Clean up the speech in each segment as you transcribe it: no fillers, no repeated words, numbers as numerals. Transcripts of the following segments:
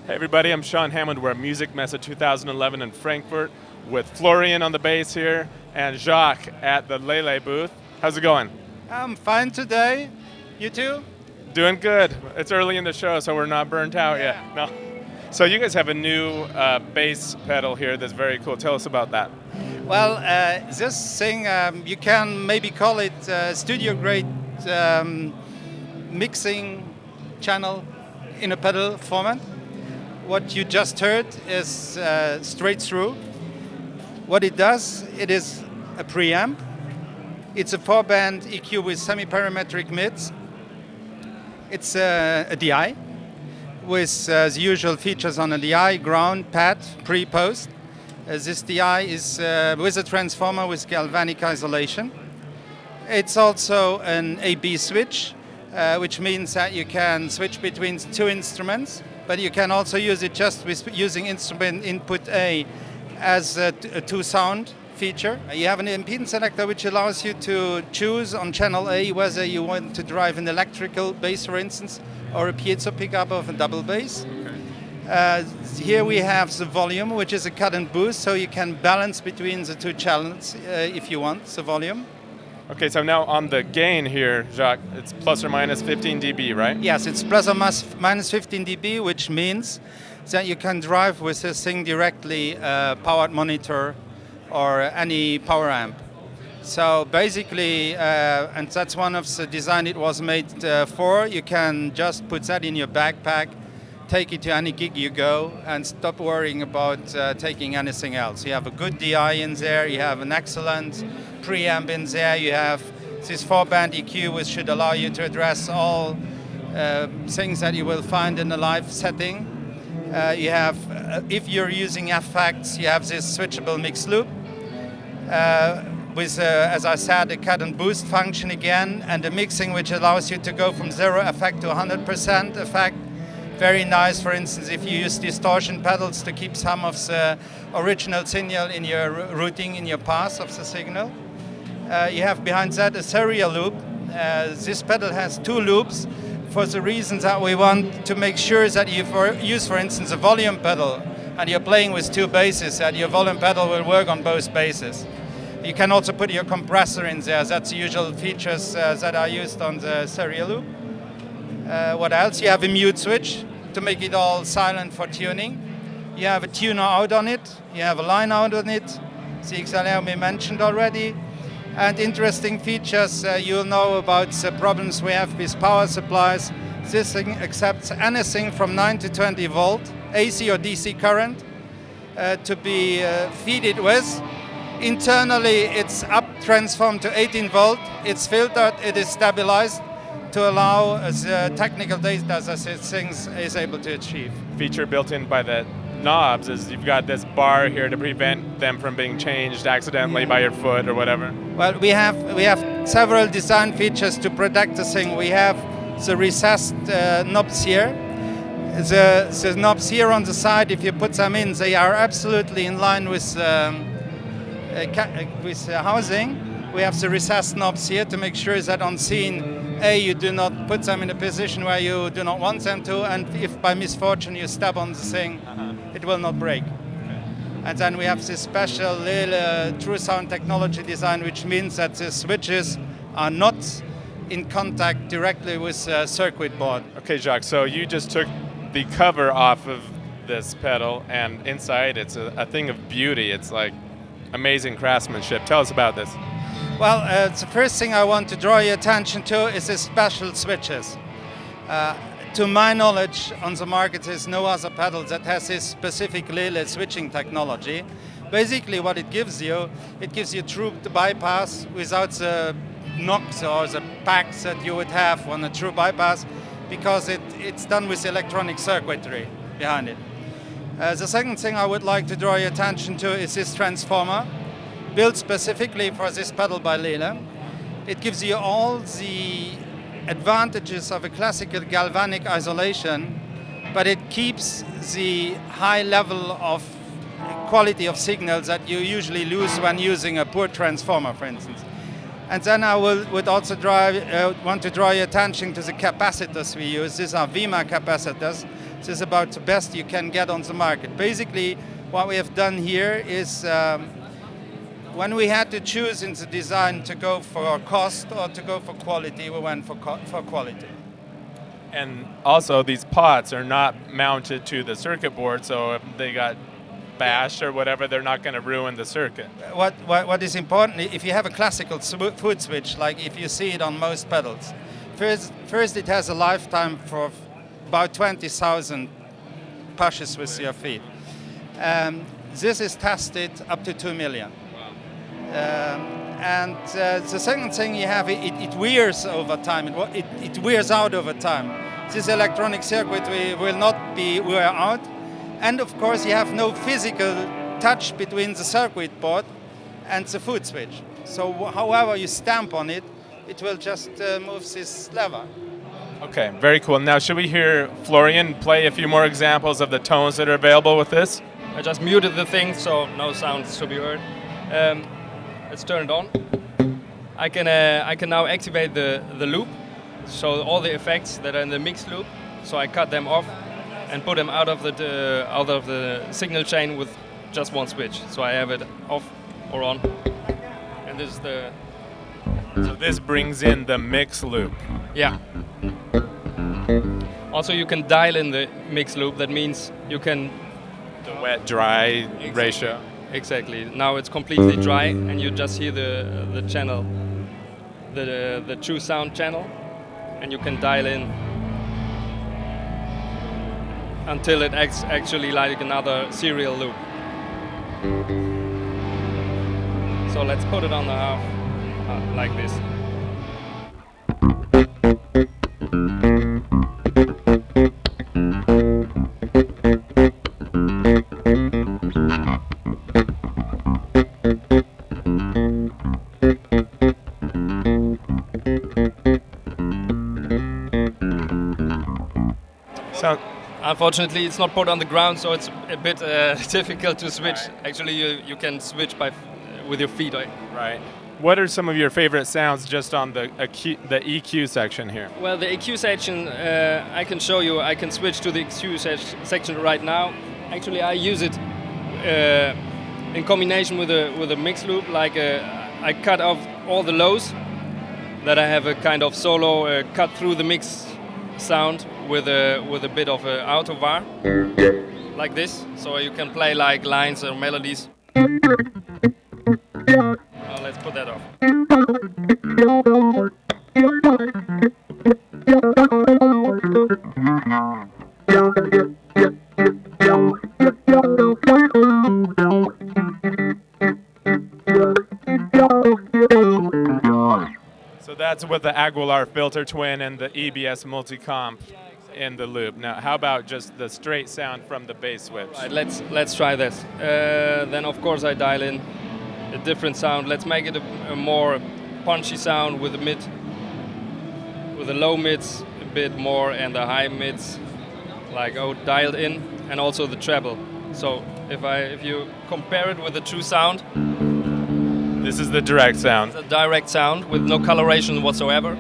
Hey everybody, I'm Sean Hammond. We're at Musikmesse 2011 in Frankfurt with Florian on the bass here and Jacques at the Lehle booth. How's it going? I'm fine today. You too? Doing good. It's early in the show, so we're not burnt out yet. No. So you guys have a new bass pedal here that's very cool. Tell us about that. Well, this thing, you can maybe call it studio-grade mixing channel in a pedal format. What you just heard is straight through. What it does, it is a preamp. It's a 4-band EQ with semi-parametric mids. It's a DI with the usual features on a DI, ground, pad, pre-post. This DI is with a transformer with galvanic isolation. It's also an AB switch, which means that you can switch between two instruments, but you can also use it just with using instrument input A as a two-sound feature. You have an impedance selector which allows you to choose on channel A whether you want to drive an electrical bass, for instance, or a piezo pickup of a double bass. Here we have the volume, which is a cut and boost, so you can balance between the two channels if you want the volume. Okay, so now on the gain here, Jacques, it's plus or minus 15 dB, right? Yes, it's plus or minus 15 dB, which means that you can drive with this thing directly powered monitor or any power amp. So basically, and that's one of the design it was made for, you can just put that in your backpack, take it to any gig you go, and stop worrying about taking anything else. You have a good DI in there, you have an excellent preamp in there, you have this 4-band EQ which should allow you to address all things that you will find in a live setting. You have, if you're using effects, you have this switchable mix loop with, as I said, a cut and boost function again, and a mixing which allows you to go from 0 effect to 100% effect. Very nice, for instance, if you use distortion pedals to keep some of the original signal in your routing, in your pass of the signal. You have behind that a Surreal Loop. This pedal has 2 loops for the reasons that we want to make sure that you use, for instance, a volume pedal and you're playing with 2 basses, that your volume pedal will work on both basses. You can also put your compressor in there. That's the usual features that are used on the Surreal Loop. What else? You have a mute switch to make it all silent for tuning. You have a tuner out on it. You have a line out on it. The XLR we mentioned already. And interesting features, you'll know about the problems we have with power supplies. This thing accepts anything from 9 to 20 volt, AC or DC current, to be fed with. Internally, it's up transformed to 18 volt. It's filtered, it is stabilized, to allow the technical data that this thing is able to achieve. Feature built in by the knobs is you've got this bar here to prevent them from being changed accidentally by your foot or whatever. Well, we have several design features to protect the thing. We have the recessed knobs here. The knobs here on the side, if you put them in, they are absolutely in line with housing. We have the recessed knobs here to make sure that on scene, you do not put them in a position where you do not want them to, and if by misfortune you step on the thing, it will not break. Okay. And then we have this special Lehle true sound technology design, which means that the switches are not in contact directly with the circuit board. Okay, Jacques, so you just took the cover off of this pedal, and inside it's a thing of beauty. It's like amazing craftsmanship. Tell us about this. Well, the first thing I want to draw your attention to is the special switches. To my knowledge, on the market there's no other pedal that has this specific Lehle switching technology. Basically what it gives you true bypass without the knocks or the packs that you would have on a true bypass, because it's done with electronic circuitry behind it. The second thing I would like to draw your attention to is this transformer, built specifically for this pedal by Lehle. It gives you all the advantages of a classical galvanic isolation, but it keeps the high level of quality of signals that you usually lose when using a poor transformer, for instance. And then I would also want to draw your attention to the capacitors we use. These are VMA capacitors. This is about the best you can get on the market. Basically, what we have done here is when we had to choose in the design to go for cost or to go for quality, we went for quality. And also, these pots are not mounted to the circuit board, so if they got bashed or whatever, they're not going to ruin the circuit. What is important, if you have a classical foot switch, like if you see it on most pedals, first it has a lifetime for about 20,000 pushes with your feet. This is tested up to 2 million. And the second thing you have, it wears over time. It wears out over time. This electronic circuit will not be wear out. And of course, you have no physical touch between the circuit board and the foot switch. So however you stamp on it, it will just move this lever. Okay, very cool. Now, should we hear Florian play a few more examples of the tones that are available with this? I just muted the thing, so no sounds to be heard. Let's turn it on. I can now activate the loop, so all the effects that are in the mix loop. So I cut them off and put them out of the signal chain with just one switch. So I have it off or on. And this is the... So this brings in the mix loop. Yeah. Also, you can dial in the mix loop. That means you can... The wet-dry ratio. Exactly. Now it's completely dry, and you just hear the channel, the true sound channel, and you can dial in until it acts actually like another serial loop. So let's put it on the half like this. Unfortunately, it's not put on the ground, so it's a bit difficult to switch. Right. Actually, you can switch with your feet. Right. What are some of your favorite sounds just on the EQ section here? Well, the EQ section, I can show you. I can switch to the EQ section right now. Actually, I use it in combination with a mix loop. Like I cut off all the lows that I have a kind of solo cut through the mix sound with a bit of a auto var, like this. So you can play like lines or melodies. Let's put that off. So that's with the Aguilar filter twin and the EBS multicomp in the loop. Now, how about just the straight sound from the Basswitch? Right, let's try this. Then of course I dial in a different sound. Let's make it a more punchy sound with the low mids a bit more and the high mids like dialed in, and also the treble. So if you compare it with the true sound, this is the direct sound. It's a direct sound with no coloration whatsoever.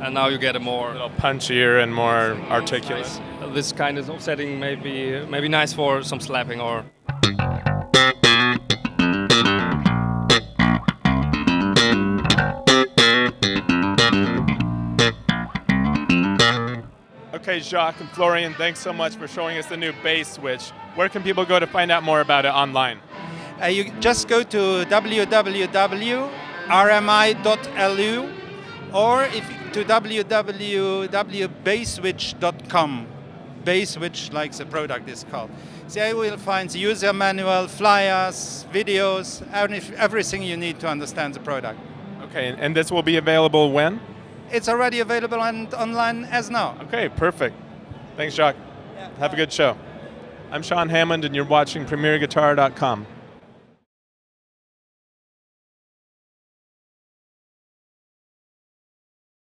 And now you get a little punchier and more articulate. Nice. This kind of setting may be nice for some slapping or. Okay, Jacques and Florian, thanks so much for showing us the new Basswitch. Where can people go to find out more about it online? You just go to www.rmi.lu or to www.basswitch.com. Basswitch, like the product is called. There you will find the user manual, flyers, videos, everything you need to understand the product. Okay, and this will be available when? It's already available and online as now. Okay, perfect. Thanks, Jacques. Yeah. Have a good show. I'm Sean Hammond, and you're watching PremierGuitar.com.